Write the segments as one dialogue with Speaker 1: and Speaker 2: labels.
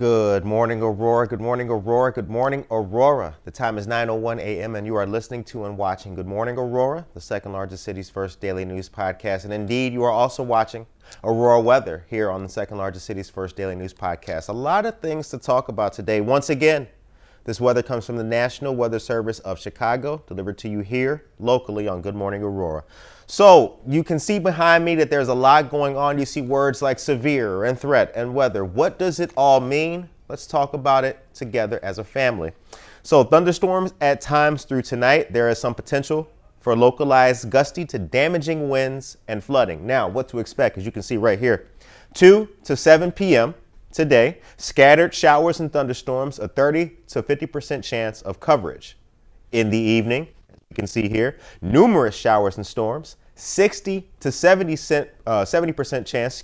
Speaker 1: Good morning, Aurora. Good morning, Aurora. Good morning, Aurora. The time is 9:01 a.m. and you are listening to and watching Good Morning Aurora, the second largest city's first daily news podcast. And indeed, you are also watching Aurora Weather here on the second largest city's first daily news podcast. A lot of things to talk about today. Once again, this weather comes from the National Weather Service of Chicago, delivered to you here locally on Good Morning Aurora. So you can see behind me that there's a lot going on. You see words like severe and threat and weather. What does it all mean? Let's talk about it together as a family. So thunderstorms at times through tonight. There is some potential for localized gusty to damaging winds and flooding. Now, what to expect, as you can see right here, 2 to 7 p.m. today, scattered showers and thunderstorms, a 30 to 50% chance of coverage. In the evening, you can see here, numerous showers and storms, 60 to 70% chance,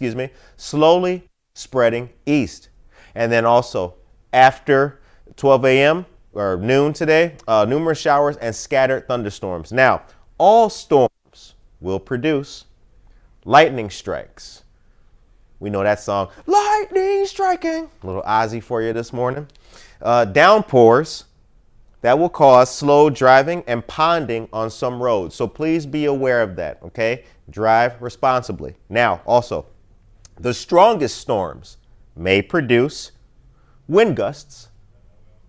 Speaker 1: slowly spreading east. And then also after 12 a.m. or noon today, numerous showers and scattered thunderstorms. Now, all storms will produce lightning strikes. We know that song, lightning striking. A little Ozzy for you this morning. Downpours that will cause slow driving and ponding on some roads. So please be aware of that, okay? Drive responsibly. Now, also, the strongest storms may produce wind gusts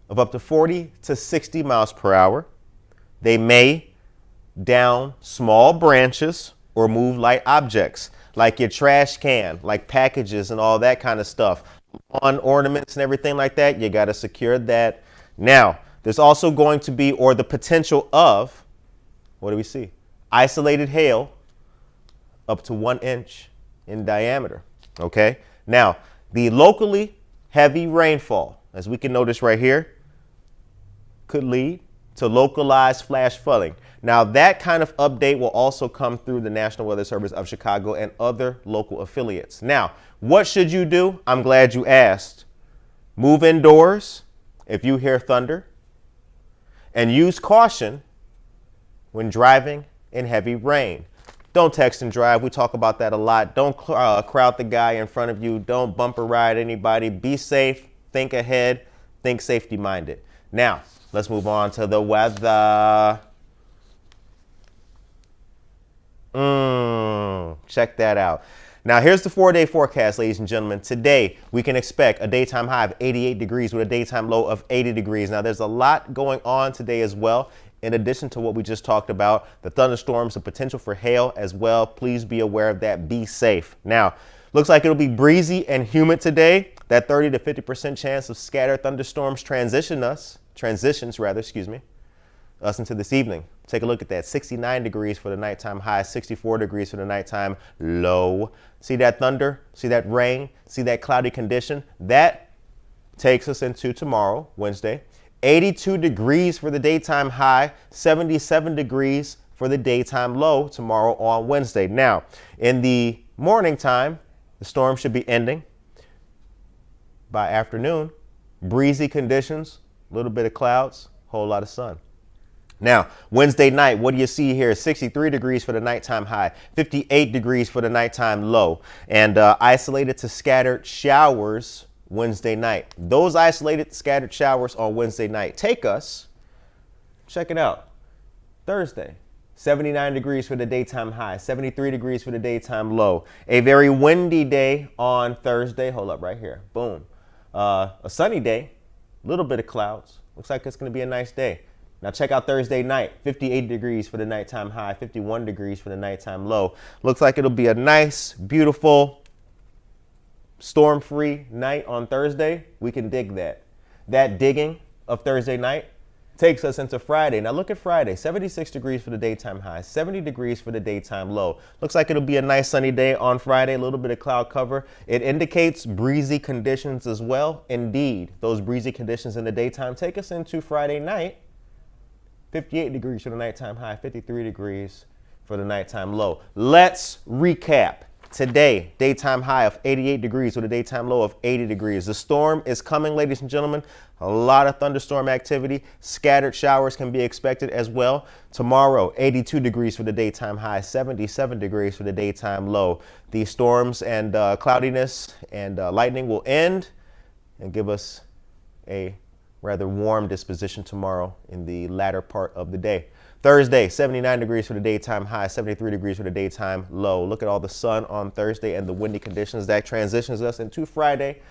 Speaker 1: of up to 40 to 60 miles per hour. They may down small branches or move light objects like your trash can, like packages and all that kind of stuff. On ornaments and everything like that, you got to secure that. Now, there's also going to be, or the potential of, what do we see? Isolated hail up to 1 inch in diameter, okay? Now, the locally heavy rainfall, as we can notice right here, could lead to localized flash flooding. Now, that kind of update will also come through the National Weather Service of Chicago and other local affiliates. Now, what should you do? I'm glad you asked. Move indoors if you hear thunder, and use caution when driving in heavy rain. Don't text and drive. We talk about that a lot. Don't crowd the guy in front of you. Don't bumper ride anybody. Be safe. Think ahead. Think safety minded. Now, let's move on to the weather. Check that out. Now, here's the 4-day forecast, ladies and gentlemen. Today, we can expect a daytime high of 88 degrees with a daytime low of 80 degrees. Now, there's a lot going on today as well. In addition to what we just talked about, the thunderstorms, the potential for hail as well. Please be aware of that. Be safe. Now, looks like it'll be breezy and humid today. That 30 to 50% chance of scattered thunderstorms transitions us into this evening. Take a look at that. 69 degrees for the nighttime high, 64 degrees for the nighttime low. See that thunder? See that rain? See that cloudy condition? That takes us into tomorrow, Wednesday. 82 degrees for the daytime high, 77 degrees for the daytime low tomorrow on Wednesday. Now, in the morning time, the storm should be ending by afternoon. Breezy conditions, a little bit of clouds, whole lot of sun. Now, Wednesday night, what do you see here? 63 degrees for the nighttime high, 58 degrees for the nighttime low, and isolated to scattered showers Wednesday night. Those isolated scattered showers on Wednesday night take us, check it out, Thursday. 79 degrees for the daytime high, 73 degrees for the daytime low. A very windy day on Thursday. Hold up right here. Boom. A sunny day, a little bit of clouds. Looks like it's going to be a nice day. Now check out Thursday night, 58 degrees for the nighttime high, 51 degrees for the nighttime low. Looks like it'll be a nice, beautiful, storm-free night on Thursday. We can dig that. That digging of Thursday night takes us into Friday. Now look at Friday, 76 degrees for the daytime high, 70 degrees for the daytime low. Looks like it'll be a nice sunny day on Friday, a little bit of cloud cover. It indicates breezy conditions as well. Indeed, those breezy conditions in the daytime take us into Friday night. 58 degrees for the nighttime high, 53 degrees for the nighttime low. Let's recap. Today, daytime high of 88 degrees with a daytime low of 80 degrees. The storm is coming, ladies and gentlemen. A lot of thunderstorm activity. Scattered showers can be expected as well. Tomorrow, 82 degrees for the daytime high, 77 degrees for the daytime low. The storms and cloudiness and lightning will end and give us a rather warm disposition tomorrow in the latter part of the day. Thursday, 79 degrees for the daytime high, 73 degrees for the daytime low. Look at all the sun on Thursday and the windy conditions. That transitions us into Friday,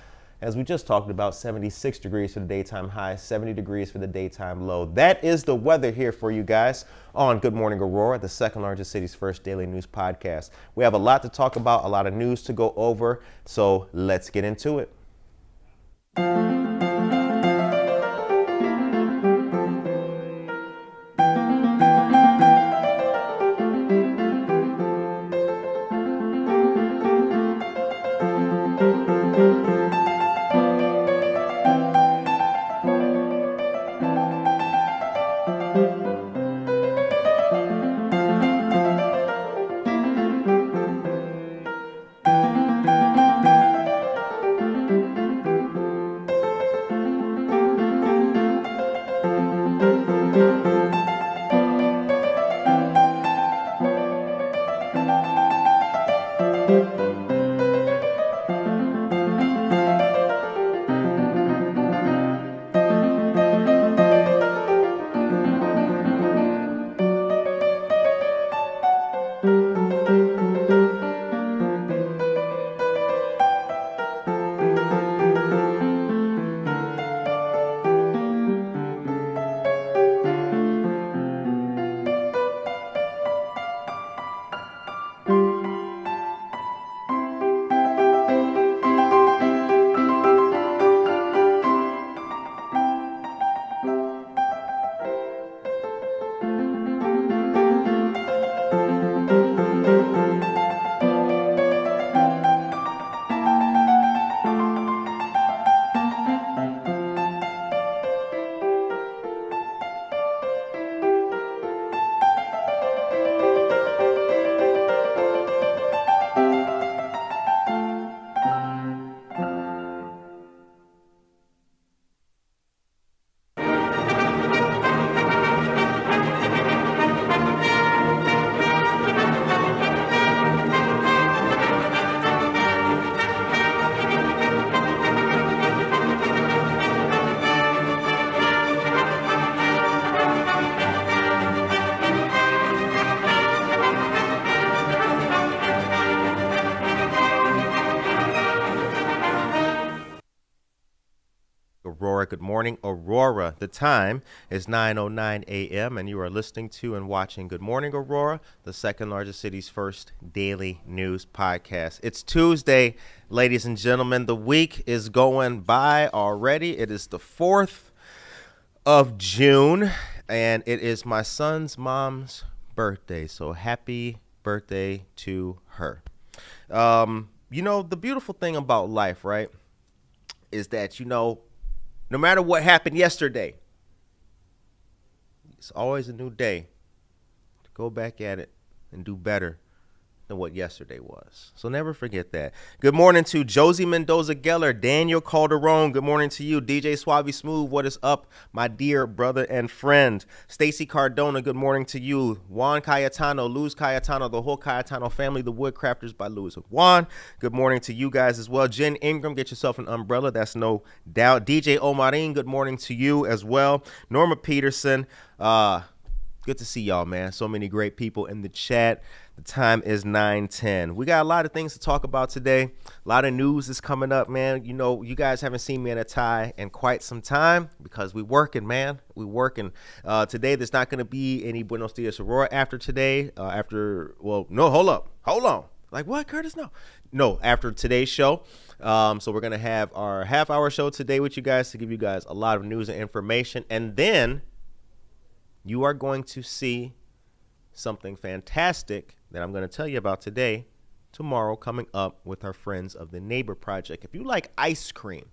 Speaker 1: as we just talked about, 76 degrees for the daytime high, 70 degrees for the daytime low. That is the weather here for you guys on Good Morning Aurora, the second largest city's first daily news podcast. We have a lot to talk about, a lot of news to go over, so let's get into it. Aurora, good morning, Aurora. The time is 9:09 a.m. and you are listening to and watching Good Morning Aurora, the second largest city's first daily news podcast. It's Tuesday, ladies and gentlemen. The week is going by already. It is the 4th of June, and it is my son's mom's birthday. So happy birthday to her. You know, the beautiful thing about life, right, is that, no matter what happened yesterday, it's always a new day to go back at it and do better than what yesterday was. So never forget that. Good morning to Josie Mendoza-Geller, Daniel Calderon. Good morning to you. DJ Suave Smooth, what is up, my dear brother and friend? Stacy Cardona, good morning to you. Juan Cayetano, Luz Cayetano, the whole Cayetano family, the Woodcrafters by Luz and Juan. Good morning to you guys as well. Jen Ingram, get yourself an umbrella. That's no doubt. DJ Omarin, good morning to you as well. Norma Peterson, good to see y'all, man. So many great people in the chat. The time is 9:10. We got a lot of things to talk about today. A lot of news is coming up, man. You know, you guys haven't seen me in a tie in quite some time because we working, man. We working. Today, there's not going to be any Buenos Dias Aurora after today. Hold on. Like what, Curtis? No, after today's show. So we're going to have our half-hour show today with you guys to give you guys a lot of news and information. And then you are going to see something fantastic that I'm going to tell you about tomorrow, coming up with our friends of the Neighbor Project. If you like ice cream,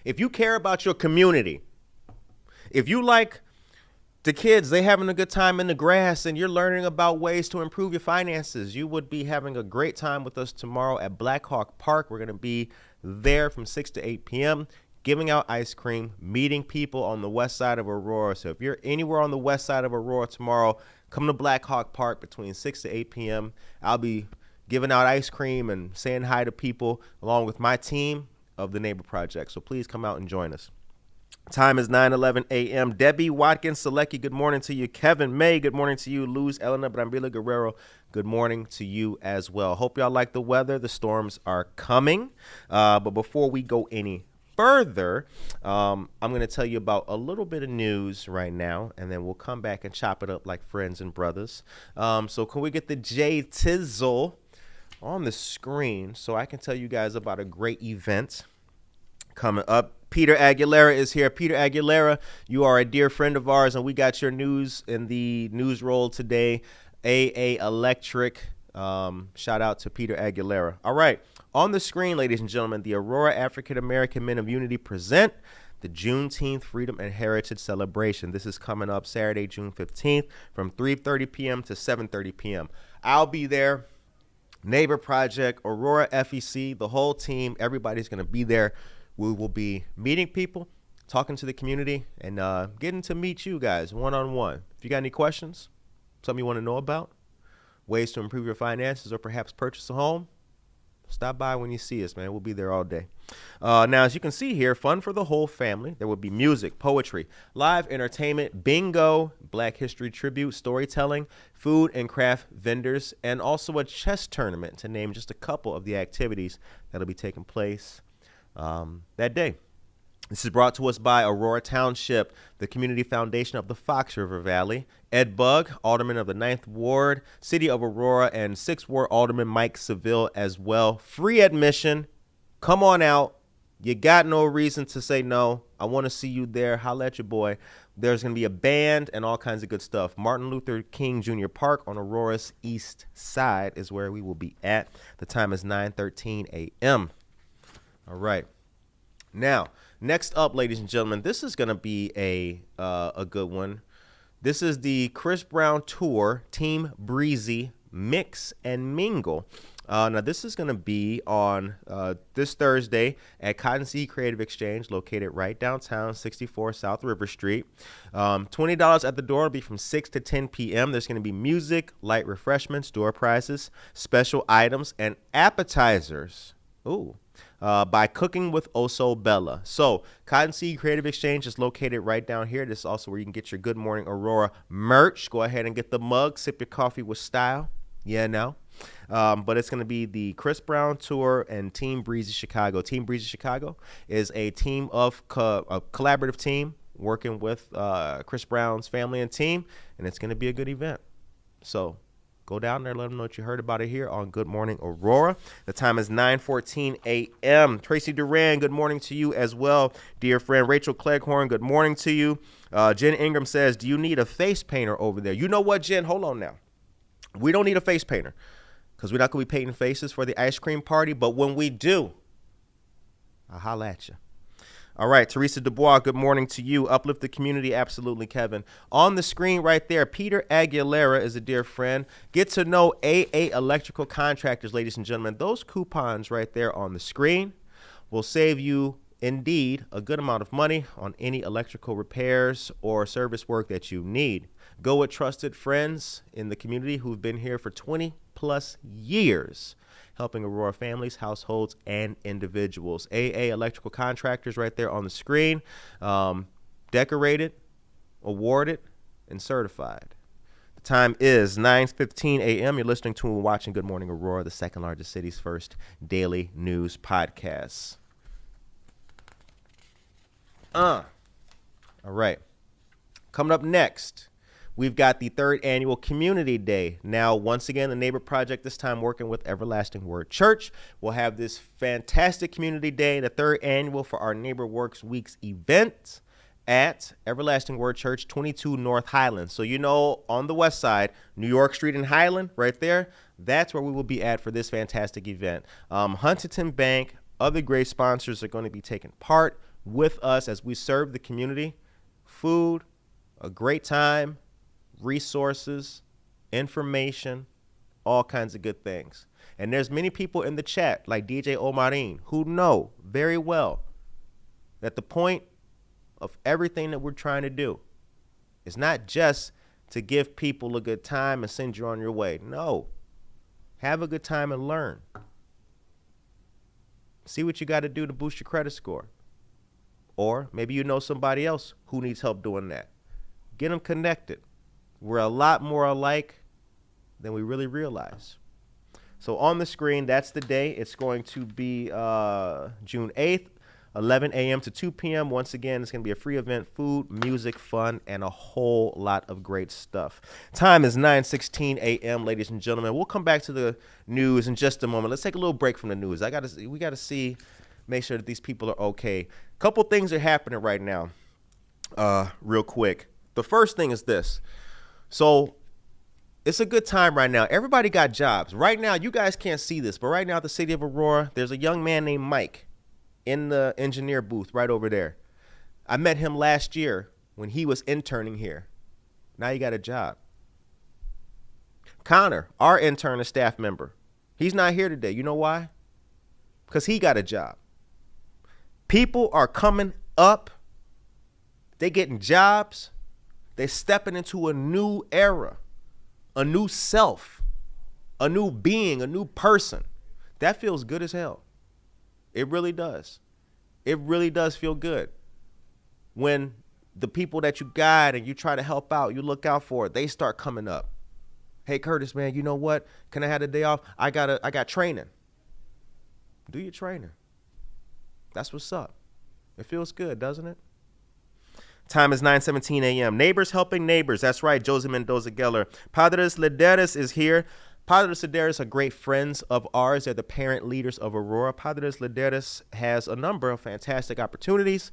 Speaker 1: if you care about your community, if you like the kids, they having a good time in the grass and you're learning about ways to improve your finances, you would be having a great time with us tomorrow at Black Hawk Park. We're going to be there from 6 to 8 p.m. giving out ice cream, meeting people on the west side of Aurora. So if you're anywhere on the west side of Aurora tomorrow, come to Black Hawk Park between 6 to 8 p.m. I'll be giving out ice cream and saying hi to people along with my team. of the Neighbor Project. So please come out and join us. Time is 9:11 a.m. Debbie Watkins Selecki, good morning to you. Kevin May, good morning to you. Luz Elena Brambila Guerrero, good morning to you as well. Hope y'all like the weather. The storms are coming. But before we go any further, I'm going to tell you about a little bit of news right now, and then we'll come back and chop it up like friends and brothers. So can we get the J Tizzle on the screen so I can tell you guys about a great event coming up? Peter Aguilera is here. Peter Aguilera, you are a dear friend of ours, and we got your news in the news roll today. AA Electric. Shout out to Peter Aguilera. All right. On the screen, ladies and gentlemen, the Aurora African American Men of Unity present the Juneteenth Freedom and Heritage Celebration. This is coming up Saturday, June 15th from 3:30 p.m. to 7:30 p.m. I'll be there. Neighbor Project, Aurora FEC, the whole team, everybody's going to be there. We will be meeting people, talking to the community, and getting to meet you guys one-on-one. If you got any questions, something you want to know about, ways to improve your finances or perhaps purchase a home, stop by when you see us, man. We'll be there all day. Now, as you can see here, fun for the whole family. There will be music, poetry, live entertainment, bingo, Black History tribute, storytelling, food and craft vendors, and also a chess tournament, to name just a couple of the activities that will be taking place that day. This is brought to us by Aurora Township, the Community Foundation of the Fox River Valley, Ed Bugg, Alderman of the 9th Ward, City of Aurora, and 6th Ward Alderman Mike Seville as well. Free admission. Come on out. You got no reason to say no. I want to see you there. Holla at your boy. There's going to be a band and all kinds of good stuff. Martin Luther King Jr. Park on Aurora's east side is where we will be at. The time is 9:13 a.m. All right. Now, next up, ladies and gentlemen, this is going to be a good one. This is the Chris Brown Tour Team Breezy Mix and Mingle. Now, this is going to be on this Thursday at Cotton Seed Creative Exchange, located right downtown, 64 South River Street. $20 at the door will be from 6 to 10 p.m. There's going to be music, light refreshments, door prizes, special items, and appetizers. Ooh. By Cooking with Oso Bella. So, Cotton Seed Creative Exchange is located right down here. This is also where you can get your Good Morning Aurora merch. Go ahead and get the mug. Sip your coffee with style. Yeah, no. But it's going to be the Chris Brown Tour and Team Breezy Chicago. Team Breezy Chicago is a team of a collaborative team working with Chris Brown's family and team, and it's going to be a good event. So, go down there, let them know what you heard about it here on Good Morning Aurora. The time is 9:14 a.m. Tracy Duran, good morning to you as well. Dear friend Rachel Cleghorn, good morning to you. Jen Ingram says, do you need a face painter over there? You know what, Jen? Hold on now. We don't need a face painter because we're not going to be painting faces for the ice cream party. But when we do, I'll holla at you. All right, Teresa Dubois, good morning to you. Uplift the community, absolutely, Kevin. On the screen right there, Peter Aguilera is a dear friend. Get to know AA Electrical Contractors, ladies and gentlemen. Those coupons right there on the screen will save you, indeed, a good amount of money on any electrical repairs or service work that you need. Go with trusted friends in the community who've been here for 20-plus years, helping Aurora families, households, and individuals. AA Electrical Contractors right there on the screen. Decorated, awarded, and certified. The time is 9:15 a.m. You're listening to and watching Good Morning Aurora, the second largest city's first daily news podcast. All right. Coming up next, we've got the third annual Community Day. Now, once again, the Neighbor Project, this time working with Everlasting Word Church, will have this fantastic Community Day, the third annual for our Neighbor Works Weeks event at Everlasting Word Church, 22 North Highland. So, you know, on the west side, New York Street and Highland, right there, that's where we will be at for this fantastic event. Huntington Bank, other great sponsors are going to be taking part with us as we serve the community. Food, a great time, resources, information, all kinds of good things. And there's many people in the chat, like DJ Omarin, who know very well that the point of everything that we're trying to do is not just to give people a good time and send you on your way. No. Have a good time and learn. See what you got to do to boost your credit score. Or maybe you know somebody else who needs help doing that. Get them connected. We're a lot more alike than we really realize. So on the screen, that's the day. It's going to be June 8th, 11 a.m. to 2 p.m. Once again, it's going to be a free event, food, music, fun, and a whole lot of great stuff. Time is 9:16 a.m., ladies and gentlemen. We'll come back to the news in just a moment. Let's take a little break from the news. We got to see, make sure that these people are okay. A couple things are happening right now, real quick. The first thing is this. So it's a good time right now. Everybody got jobs. Right now, you guys can't see this, but right now at the city of Aurora, there's a young man named Mike in the engineer booth right over there. I met him last year when he was interning here. Now he got a job. Connor, our intern and staff member, he's not here today. You know why? Because he got a job. People are coming up. They getting jobs. They're stepping into a new era, a new self, a new being, a new person. That feels good as hell. It really does. It really does feel good when the people that you guide and you try to help out, you look out for, they start coming up. Hey, Curtis, man, you know what? Can I have a day off? I got training. Do your training. That's what's up. It feels good, doesn't it? Time is 9:17 a.m. Neighbors helping neighbors. That's right, Josie Mendoza Geller. Padres Lideres is here. Padres Lideres are great friends of ours. They're the parent leaders of Aurora. Padres Lideres has a number of fantastic opportunities,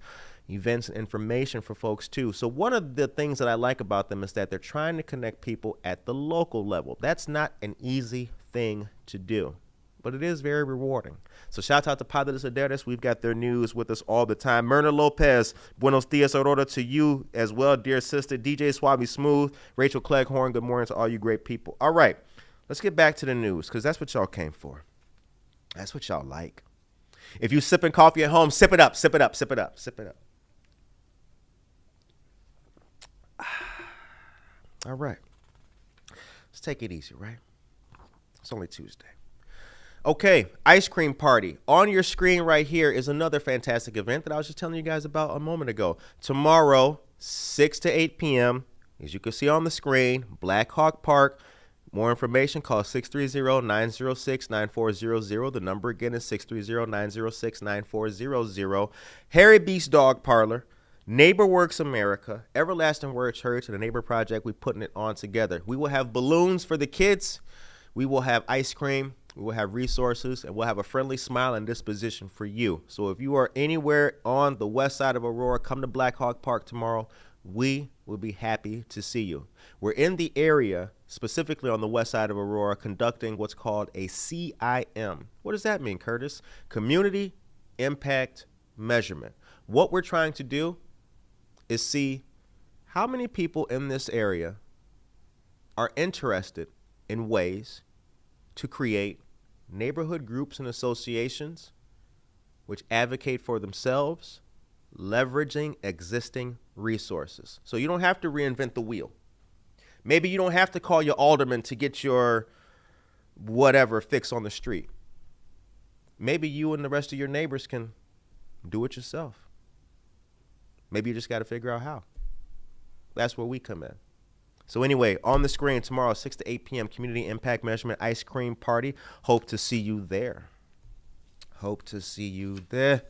Speaker 1: events, and information for folks too. So one of the things that I like about them is that they're trying to connect people at the local level. That's not an easy thing to do, but it is very rewarding. So shout out to Padres Lideres. We've got their news with us all the time. Myrna Lopez, buenos dias, Aurora, to you as well, dear sister. DJ Swabby Smooth, Rachel Cleghorn, good morning to all you great people. All right, let's get back to the news because that's what y'all came for. That's what y'all like. If you sipping coffee at home, sip it up, sip it up, sip it up, sip it up. All right. Let's take it easy, right? It's only Tuesday. Okay, ice cream party. On your screen right here is another fantastic event that I was just telling you guys about a moment ago. Tomorrow, 6 to 8 p.m., as you can see on the screen, Black Hawk Park. More information, call 630-906-9400. The number again is 630-906-9400. Harry Beast Dog Parlor, Neighbor Works America, Everlasting Word Church, and the Neighbor Project. We're putting it on together. We will have balloons for the kids. We will have ice cream. We will have resources, and we'll have a friendly smile and disposition for you. So if you are anywhere on the west side of Aurora, come to Black Hawk Park tomorrow. We will be happy to see you. We're in the area, specifically on the west side of Aurora, conducting what's called a CIM. What does that mean, Curtis? Community Impact Measurement. What we're trying to do is see how many people in this area are interested in ways to create neighborhood groups and associations which advocate for themselves, leveraging existing resources. So you don't have to reinvent the wheel. Maybe you don't have to call your alderman to get your whatever fix on the street. Maybe you and the rest of your neighbors can do it yourself. Maybe you just got to figure out how. That's where we come in. So anyway, on the screen tomorrow, 6 to 8 p.m., Community Impact Measurement Ice Cream Party. Hope to see you there. Hope to see you there.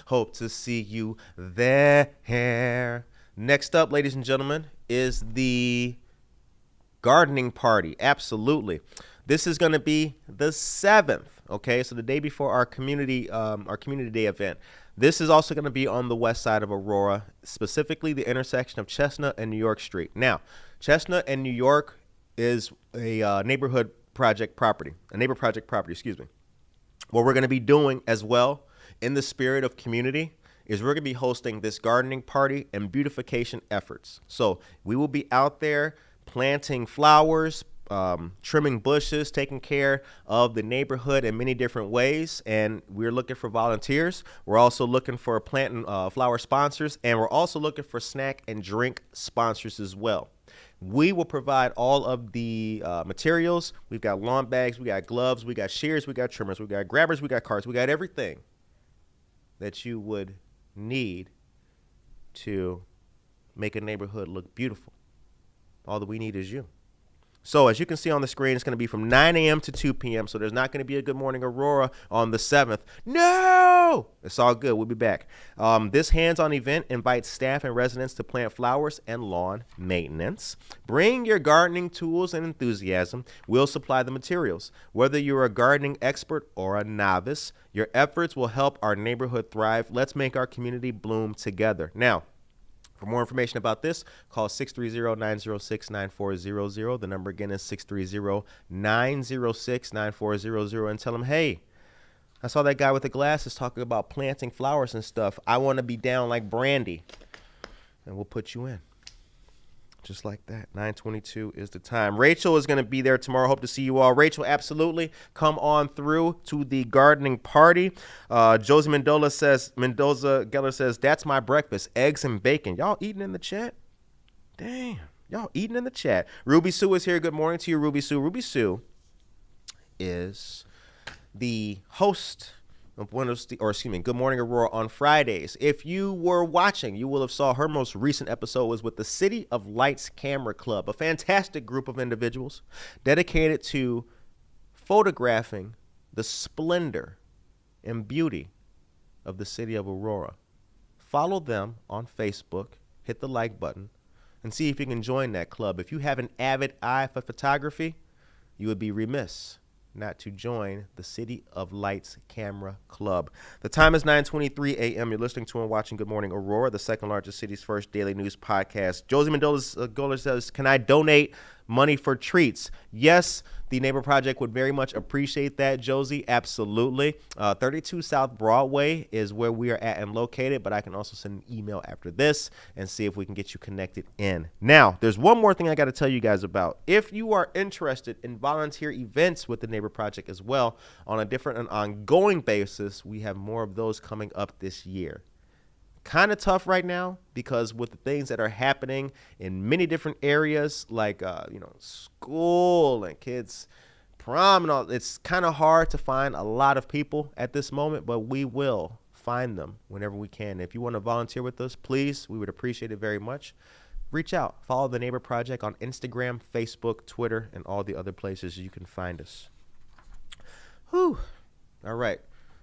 Speaker 1: Hope to see you there. Next up, ladies and gentlemen, is the gardening party. Absolutely. This is going to be the 7th. Okay, so the day before our community day event. This is also going to be on the west side of Aurora, specifically the intersection of Chestnut and New York Street. Now, Chestnut and New York is a neighbor project property. What we're going to be doing as well, in the spirit of community, is we're going to be hosting this gardening party and beautification efforts. So we will be out there planting flowers, trimming bushes, taking care of the neighborhood in many different ways, and we're looking for volunteers. We're also looking for plant and flower sponsors, and we're also looking for snack and drink sponsors as well. We will provide all of the materials. We've got lawn bags, we got gloves, we got shears, we got trimmers, we got grabbers, we got carts, we got everything that you would need to make a neighborhood look beautiful. All that we need is you. So as you can see on the screen, it's going to be from 9 a.m. to 2 p.m. So there's not going to be a Good Morning Aurora on the 7th. No! It's all good. We'll be back. This hands-on event invites staff and residents to plant flowers and lawn maintenance. Bring your gardening tools and enthusiasm. We'll supply the materials. Whether you're a gardening expert or a novice, your efforts will help our neighborhood thrive. Let's make our community bloom together. Now, for more information about this, call 630-906-9400. The number again is 630-906-9400, and tell them, hey, I saw that guy with the glasses talking about planting flowers and stuff. I want to be down like Brandy, and we'll put you in. Just like that. 9:22 is the time. Rachel is going to be there tomorrow. Hope to see you all. Rachel, absolutely. Come on through to the gardening party. Josie Mendoza Geller says, that's my breakfast, eggs and bacon. Y'all eating in the chat? Damn. Y'all eating in the chat. Ruby Sue is here. Good morning to you, Ruby Sue. Ruby Sue is the host of Good Morning Aurora on Fridays. If you were watching, you will have saw her most recent episode was with the City of Lights Camera Club, a fantastic group of individuals dedicated to photographing the splendor and beauty of the city of Aurora. Follow them on Facebook, hit the like button, and see if you can join that club. If you have an avid eye for photography, you would be remiss not to join the City of Lights Camera Club. The time is 9:23 a.m. You're listening to and watching Good Morning Aurora, the second largest city's first daily news podcast. Josie Mendoza says, can I donate money for treats? Yes, the Neighbor Project would very much appreciate that, Josie. Absolutely. 32 South Broadway is where we are at and located, but I can also send an email after this and see if we can get you connected in. Now, there's one more thing I got to tell you guys about. If you are interested in volunteer events with the Neighbor Project as well, on a different and ongoing basis, we have more of those coming up this year. Kind of tough right now because with the things that are happening in many different areas like school and kids prom and all, it's kind of hard to find a lot of people at this moment, but we will find them whenever we can. If you want to volunteer with us, please, we would appreciate it very much. Reach out, follow the Neighbor Project on Instagram, Facebook, Twitter, and all the other places you can find us. Whew. All right,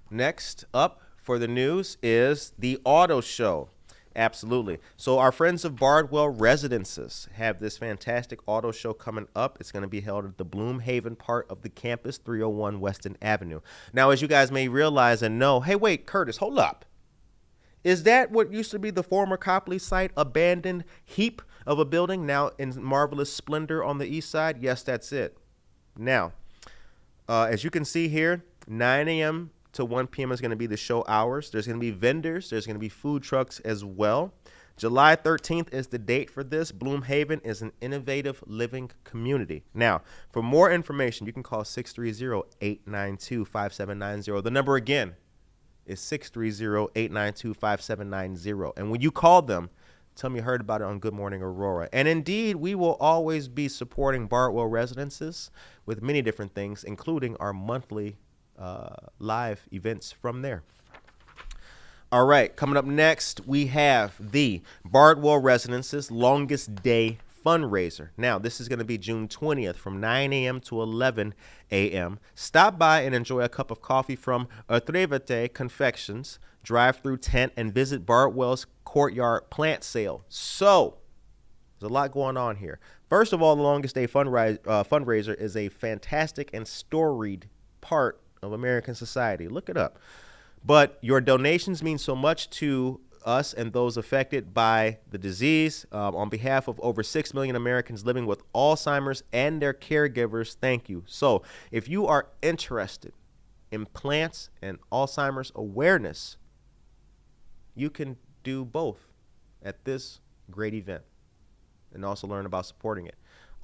Speaker 1: next up for the news is the auto show. Absolutely. So our friends of Bardwell Residences have this fantastic auto show coming up. It's going to be held at the Bloomhaven part of the campus, 301 Weston Avenue. Now, as you guys may realize and know, hey, wait, Curtis, hold up. Is that what used to be the former Copley site, abandoned heap of a building, now in marvelous splendor on the east side? Yes, that's it. Now, as you can see here, 9 a.m. to 1 p.m. is going to be the show hours. There's going to be vendors. There's going to be food trucks as well. July 13th is the date for this. Bloomhaven is an innovative living community. Now, for more information, you can call 630-892-5790. The number again is 630-892-5790. And when you call them, tell them you heard about it on Good Morning Aurora. And indeed, we will always be supporting Bardwell Residences with many different things, including our monthly live events from there. All right, coming up next, we have the Bardwell Residences Longest Day Fundraiser. Now, this is going to be June 20th from 9 a.m. to 11 a.m. Stop by and enjoy a cup of coffee from Atrevete Confections, drive-through tent, and visit Bardwell's courtyard plant sale. So, there's a lot going on here. First of all, the Longest Day Fundraiser is a fantastic and storied part of American society. Look it up. But your donations mean so much to us and those affected by the disease. On behalf of over 6 million Americans living with Alzheimer's and their caregivers, thank you. So if you are interested in plants and Alzheimer's awareness, you can do both at this great event and also learn about supporting it.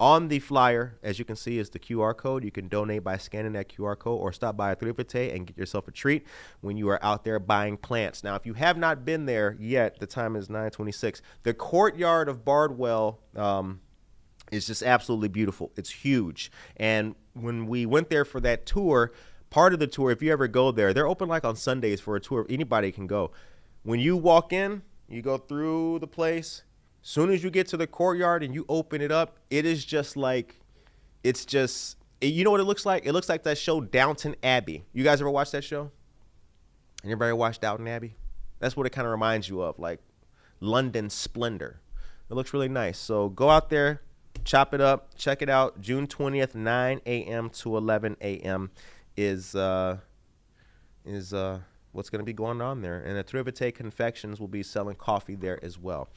Speaker 1: On the flyer, as you can see, is the QR code. You can donate by scanning that QR code or stop by Atrevete and get yourself a treat when you are out there buying plants. Now, if you have not been there yet, the time is 9:26. The courtyard of Bardwell It's just absolutely beautiful. It's huge. And when we went there for that tour, part of the tour, if you ever go there, they're open like on Sundays for a tour. Anybody can go. When you walk in, you go through the place. Soon as you get to the courtyard and you open it up, it is just like, it's just, you know what it looks like? It looks like that show Downton Abbey. You guys ever watch that show? Anybody watch Downton Abbey? That's what it kind of reminds you of, like London splendor. It looks really nice. So go out there, chop it up, check it out. June 20th, 9 a.m. to 11 a.m. is what's going to be going on there. And Atrevete Confections will be selling coffee there as well.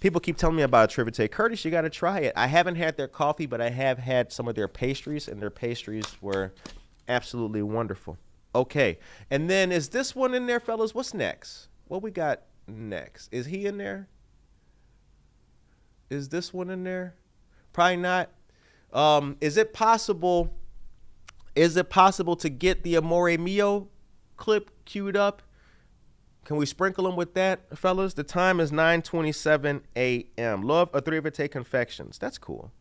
Speaker 1: People keep telling me about Atrevete. Curtis, you got to try it. I haven't had their coffee, but I have had some of their pastries, and their pastries were absolutely wonderful. Okay, and then is this one in there, fellas? What's next? What we got next? Is he in there? Is this one in there? Probably not. Is it possible to get the Amore Mio clip queued up? Can we sprinkle them with that, fellas? The time is 9:27 a.m. Love Atrevete Confections. That's cool.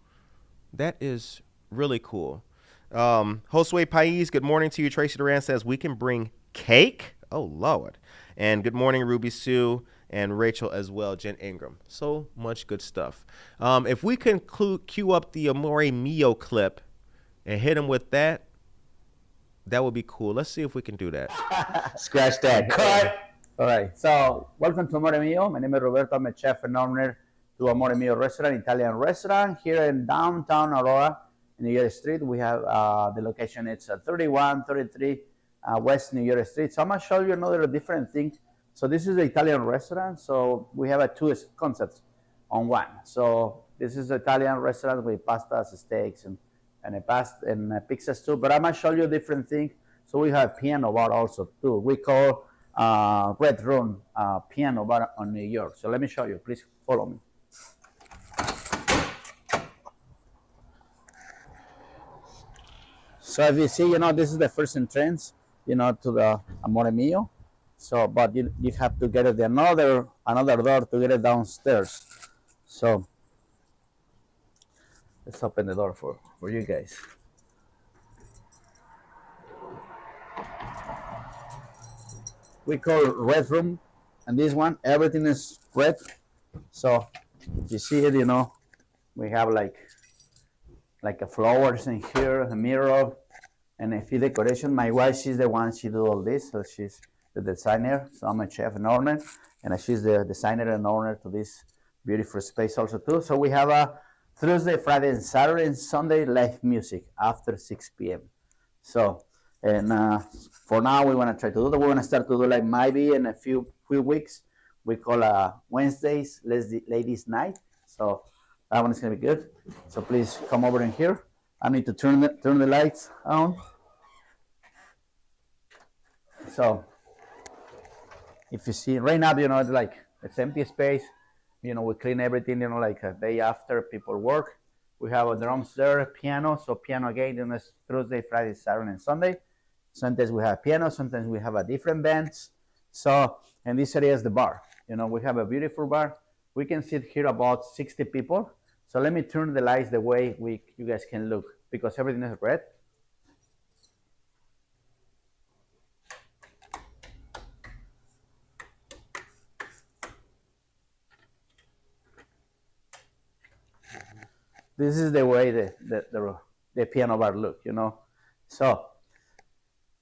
Speaker 1: That is really cool. Josue Pais, good morning to you. Tracy Duran says we can bring cake. Oh, Lord. And good morning, Ruby Sue and Rachel as well, Jen Ingram. So much good stuff. If we can cue up the Amore Mio clip and hit him with that, that would be cool. Let's see if we can do that.
Speaker 2: Scratch that. Cut. All right. So welcome to Amore Mio. My name is Roberto. I'm a chef and owner to Amore Mio restaurant, Italian restaurant here in downtown Aurora, in New York Street. We have the location. It's 3133 West New York Street. So I'm gonna show you another different thing. So this is the Italian restaurant. So we have two concepts on one. So this is an Italian restaurant with pastas, steaks, and pizzas too. But I'm gonna show you a different thing. So we have piano bar also too. We call Red Room Piano Bar on New York. So let me show you. Please follow me. So if you see, this is the first entrance, to the Amore Mio. So, but you have to get it another door to get it downstairs. So let's open the door for you guys. We call Red Room, and this one, everything is red. So if you see it, we have like a flowers in here, a mirror, and a few decoration. My wife, she's the one, she do all this, so she's the designer. So I'm a chef and owner, and she's the designer and owner to this beautiful space also too. So we have a Thursday, Friday, and Saturday, and Sunday live music after 6 p.m. So, and for now, we want to try to do that. We want to start to do like maybe in a few weeks. We call Wednesdays Ladies Night. So that one is gonna be good. So please come over in here. I need to turn the lights on. So if you see right now, it's like it's empty space. We clean everything. Like a day after people work. We have a drums there, piano. So piano again. It's Thursday, Friday, Saturday, and Sunday. Sometimes we have piano. Sometimes we have a different bands. So and this area is the bar. We have a beautiful bar. We can sit here about 60 people. So let me turn the lights the way you guys can look, because everything is red. This is the way the piano bar look, So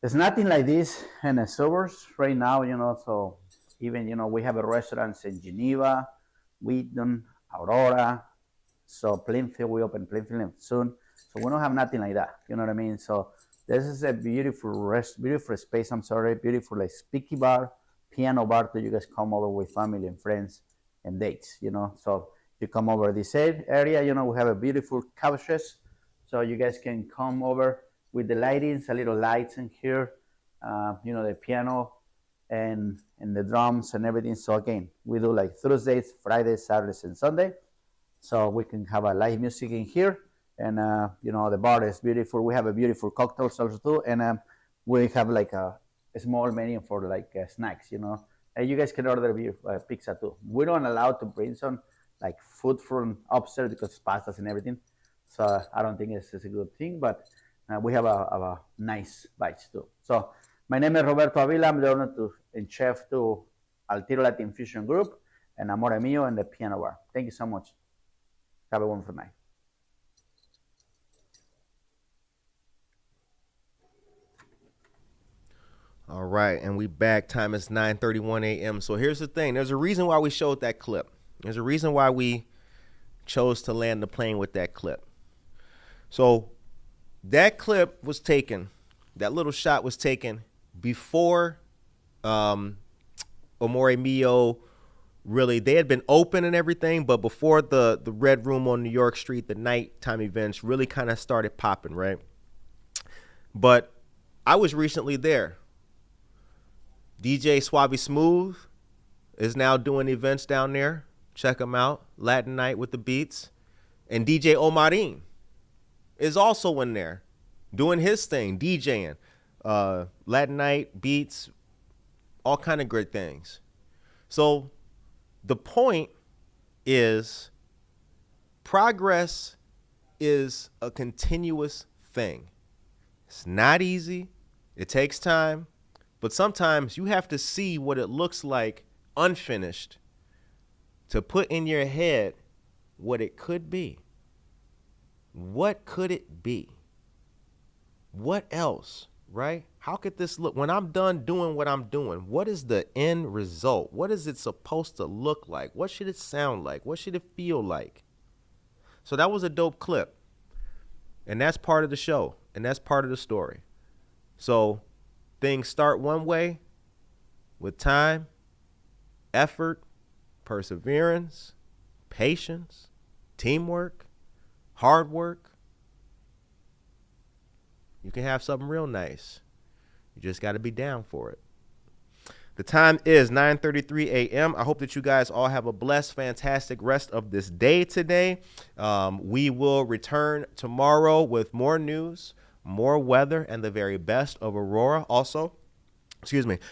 Speaker 2: there's nothing like this in the suburbs right now, So even, we have a restaurants in Geneva, Wheaton, Aurora. So Plainfield, we open Plainfield soon. So we don't have nothing like that. You know what I mean? So this is a beautiful space. Beautiful like speaky bar, piano bar that you guys come over with family and friends and dates. So you come over this area. We have a beautiful couches. So you guys can come over with the lightings, a little lights in here. The piano and the drums and everything. So again, we do like Thursdays, Fridays, Saturdays, and Sunday. So we can have a live music in here, and the bar is beautiful. We have a beautiful cocktails also too, and we have like a small menu for like snacks. And you guys can order pizza too. We don't allow to bring some like food from upstairs because pastas and everything. So I don't think it's a good thing, but we have a nice bites too. So my name is Roberto Avila. I'm the owner and chef to Al Tiro Latin Fusion Group and Amore Mio and the Piano Bar. Thank you so much. Have a wonderful night.
Speaker 1: All right, and we back. Time is 9:31 a.m. So here's the thing. There's a reason why we showed that clip. There's a reason why we chose to land the plane with that clip. So that clip was taken, that little shot was taken before Amore Mio really, they had been open and everything, but before the Red Room on New York Street, the nighttime events really kind of started popping, right? But I was recently there. DJ Suave Smooth is now doing events down there. Check him out. Latin Night with the Beats. And DJ Omarin is also in there doing his thing, DJing. Latin Night, Beats, all kind of great things. So the point is progress is a continuous thing. It's not easy. It takes time. But sometimes you have to see what it looks like unfinished to put in your head what it could be. What could it be? What else, right? How could this look? When I'm done doing what I'm doing, what is the end result? What is it supposed to look like? What should it sound like? What should it feel like? So that was a dope clip. And that's part of the show. And that's part of the story. So things start one way with time, effort, perseverance, patience, teamwork, hard work. You can have something real nice. You just got to be down for it. The time is 9:33 a.m. I hope that you guys all have a blessed, fantastic rest of this day today. We will return tomorrow with more news, more weather, and the very best of Aurora. Also,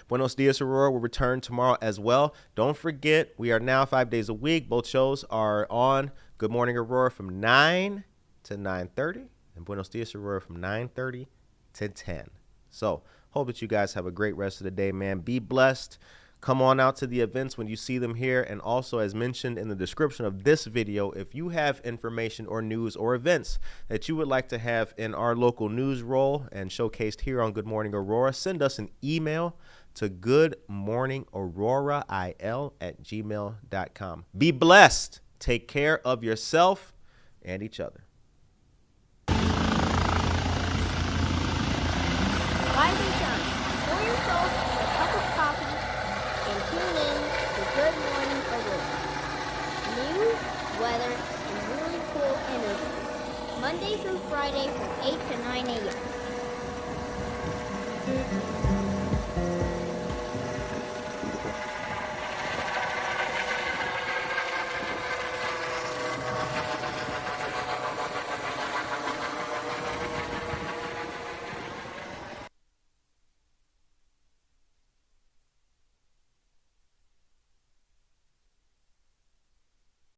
Speaker 1: Buenos Dias Aurora will return tomorrow as well. Don't forget, we are now 5 days a week. Both shows are on Good Morning Aurora from 9 to 9:30 and Buenos Dias Aurora from 9:30 to 10. So hope that you guys have a great rest of the day, man. Be blessed. Come on out to the events when you see them here. And also, as mentioned in the description of this video, if you have information or news or events that you would like to have in our local news roll and showcased here on Good Morning Aurora, send us an email to goodmorningaurorail@gmail.com. Be blessed. Take care of yourself and each other.
Speaker 3: Rise and shine. Pour yourself a cup of coffee and tune in to Good Morning Aurora. News, weather, and really cool interviews. Monday through Friday from 8 to 9 a.m.